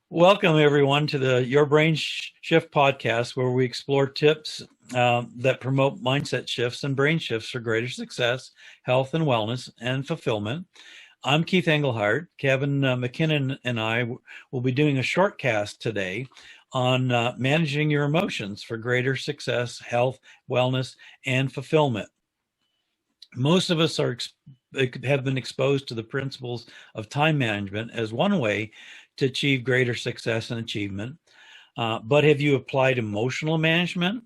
Welcome, everyone, to the Your Brain Shift podcast, where we explore tips that promote mindset shifts and brain shifts for greater success, health and wellness, and fulfillment. I'm Keith Engelhardt. Kevin McKinnon and I will be doing a short cast today on managing your emotions for greater success, health, wellness, and fulfillment. Most of us have been exposed to the principles of time management as one way to achieve greater success and achievement. But have you applied emotional management?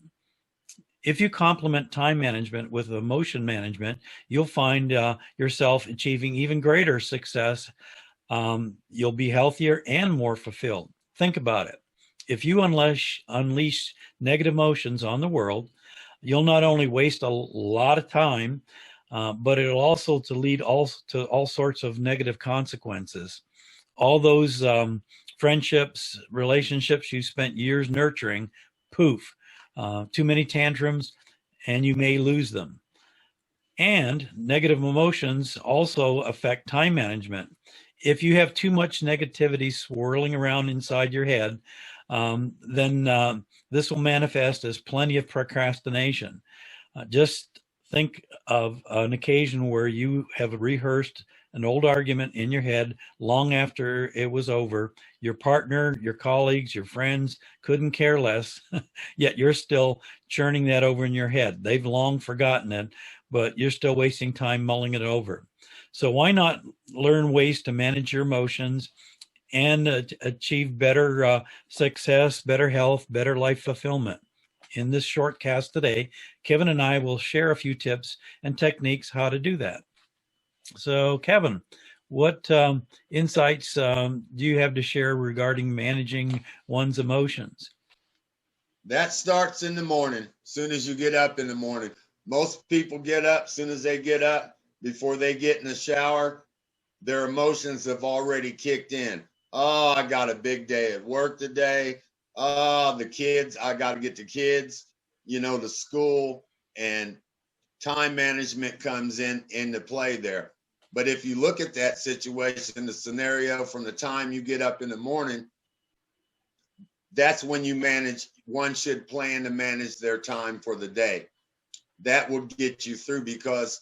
If you complement time management with emotion management, you'll find yourself achieving even greater success. You'll be healthier and more fulfilled. Think about it. If you unleash negative emotions on the world, you'll not only waste a lot of time, but it'll also lead to all sorts of negative consequences. All those friendships, relationships you spent years nurturing, poof, too many tantrums, and you may lose them. And negative emotions also affect time management. If you have too much negativity swirling around inside your head, then this will manifest as plenty of procrastination. Just think of an occasion where you have rehearsed an old argument in your head long after it was over. Your partner, your colleagues, your friends couldn't care less, yet you're still churning that over in your head. They've long forgotten it, but you're still wasting time mulling it over. So why not learn ways to manage your emotions and achieve better success, better health, better life fulfillment? In this short cast today, Kevin and I will share a few tips and techniques how to do that. So, Kevin, what insights do you have to share regarding managing one's emotions? That starts in the morning, as soon as you get up in the morning. Most people get up, as soon as they get up, before they get in the shower, their emotions have already kicked in. Oh, I got a big day at work today. Oh, the kids, I got to get the kids, to school, and time management comes into play there. But if you look at that situation, the scenario from the time you get up in the morning, that's when one should plan to manage their time for the day. That will get you through, because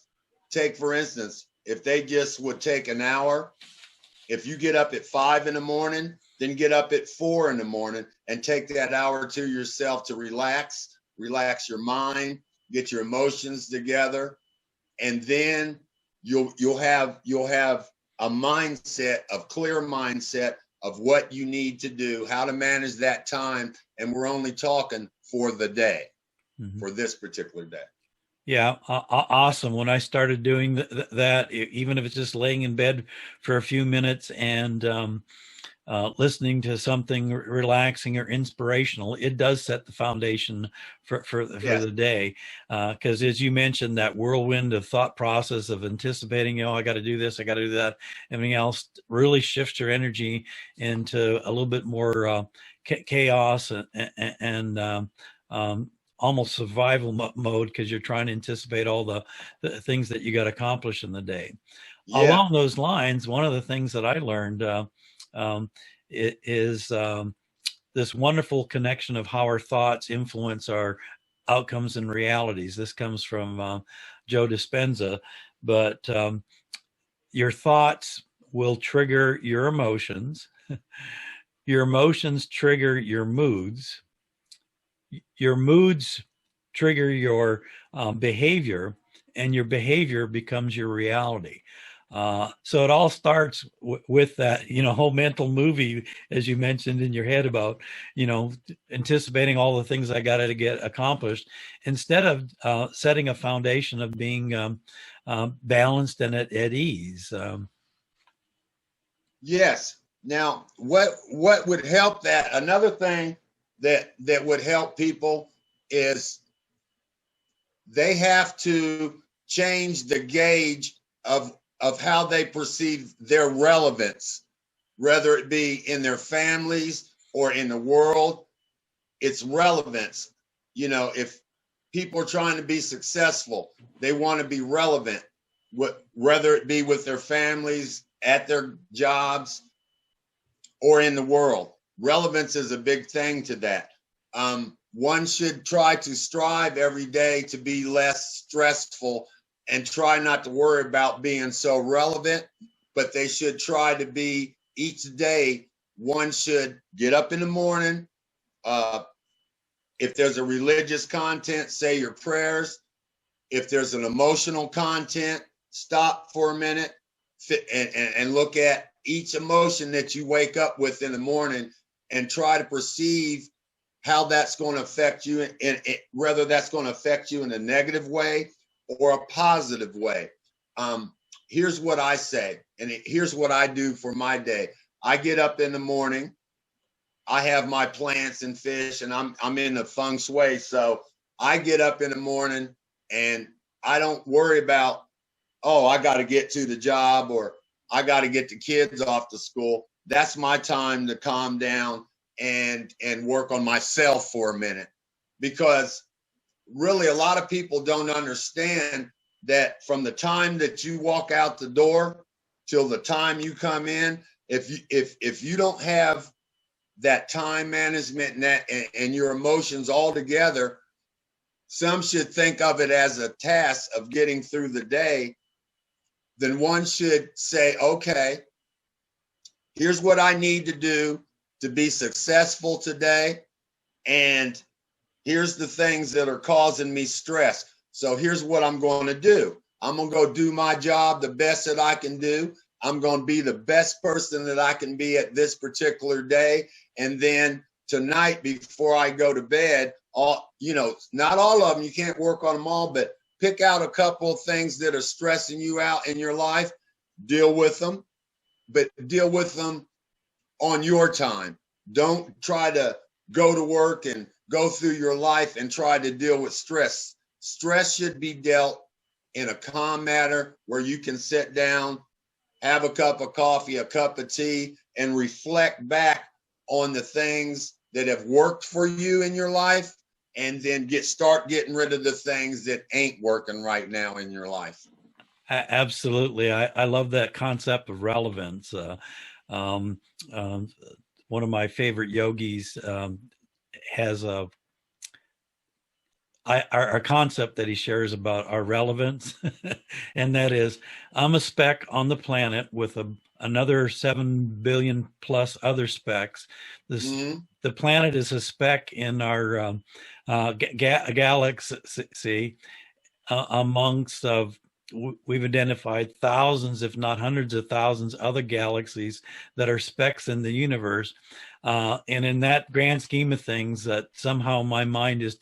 take, for instance, if they just would take an hour, if you get up at 5 in the morning, then get up at 4 in the morning and take that hour to yourself to relax your mind, get your emotions together, and then you'll have a clear mindset of what you need to do, how to manage that time, and we're only talking for the day, for this particular day. Yeah, awesome. When I started doing that, even if it's just laying in bed for a few minutes and listening to something relaxing or inspirational, it does set the foundation for the day. Because as you mentioned, that whirlwind of thought process of anticipating, I got to do this, I got to do that, everything else really shifts your energy into a little bit more chaos and almost survival mode, because you're trying to anticipate all the things that you got to accomplish in the day. Yeah. Along those lines, one of the things that I learned it is this wonderful connection of how our thoughts influence our outcomes and realities. This comes from Joe Dispenza, but your thoughts will trigger your emotions. Your emotions trigger your moods. Your moods trigger your behavior, and your behavior becomes your reality. So it all starts with that, whole mental movie, as you mentioned in your head about, anticipating all the things I got to get accomplished, instead of setting a foundation of being balanced and at ease. Yes. Now, what would help that? Another thing that would help people is they have to change the gauge of how they perceive their relevance, whether it be in their families or in the world. It's relevance. If people are trying to be successful. They want to be relevant, whether it be with their families, at their jobs, or in the world. Relevance is a big thing to that. One should try to strive every day to be less stressful and try not to worry about being so relevant, but they should try to be each day. One should get up in the morning. If there's a religious content, say your prayers. If there's an emotional content, stop for a minute and look at each emotion that you wake up with in the morning and try to perceive how that's going to affect you, and whether that's going to affect you in a negative way or a positive way. Here's what I say, and here's what I do for my day. I get up in the morning. I have my plants and fish, and I'm in the feng shui. So I get up in the morning and I don't worry about, oh, I got to get to the job or I got to get the kids off to school. That's my time to calm down and work on myself for a minute, because really a lot of people don't understand that from the time that you walk out the door till the time you come in, if you don't have that time management and your emotions all together, some should think of it as a task of getting through the day. Then one should say, okay, here's what I need to do to be successful today. And here's the things that are causing me stress. So here's what I'm going to do. I'm going to go do my job the best that I can do. I'm going to be the best person that I can be at this particular day. And then tonight, before I go to bed, not all of them, you can't work on them all, but pick out a couple of things that are stressing you out in your life, deal with them, but deal with them on your time. Don't try to go to work and go through your life and try to deal with stress. Stress should be dealt in a calm manner where you can sit down, have a cup of coffee, a cup of tea, and reflect back on the things that have worked for you in your life, and then start getting rid of the things that ain't working right now in your life. Absolutely. I love that concept of relevance. One of my favorite yogis has our concept that he shares about our relevance, and that is, I'm a speck on the planet with another 7 billion plus other specks. The planet is a speck in our galaxy amongst we've identified thousands, if not hundreds of thousands, other galaxies that are specks in the universe. And in that grand scheme of things, that somehow my mind is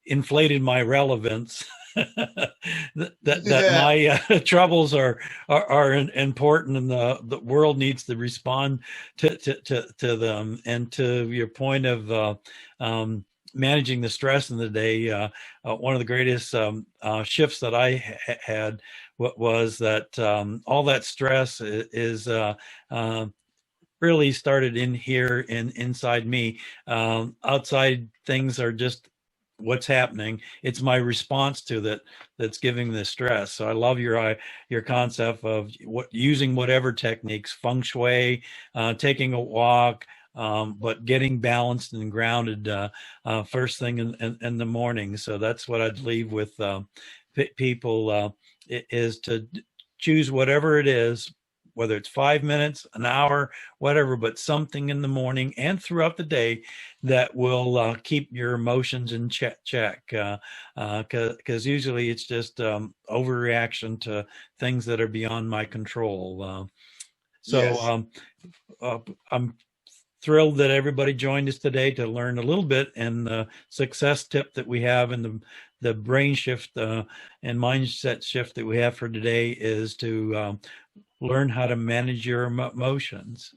inflated my relevance. that my troubles are important, and the world needs to respond to them. And to your point of managing the stress in the day, one of the greatest shifts that I had was that all that stress is really started in here inside me. Outside things are just what's happening. It's my response to that's giving the stress. So I love your concept of using whatever techniques, feng shui, taking a walk, but getting balanced and grounded first thing in the morning. So that's what I'd leave with people, is to choose whatever it is, whether it's 5 minutes, an hour, whatever, but something in the morning and throughout the day that will keep your emotions in check. Because usually it's just overreaction to things that are beyond my control. Yes. I'm thrilled that everybody joined us today to learn a little bit, and the success tip that we have and the brain shift and mindset shift that we have for today is to learn how to manage your emotions.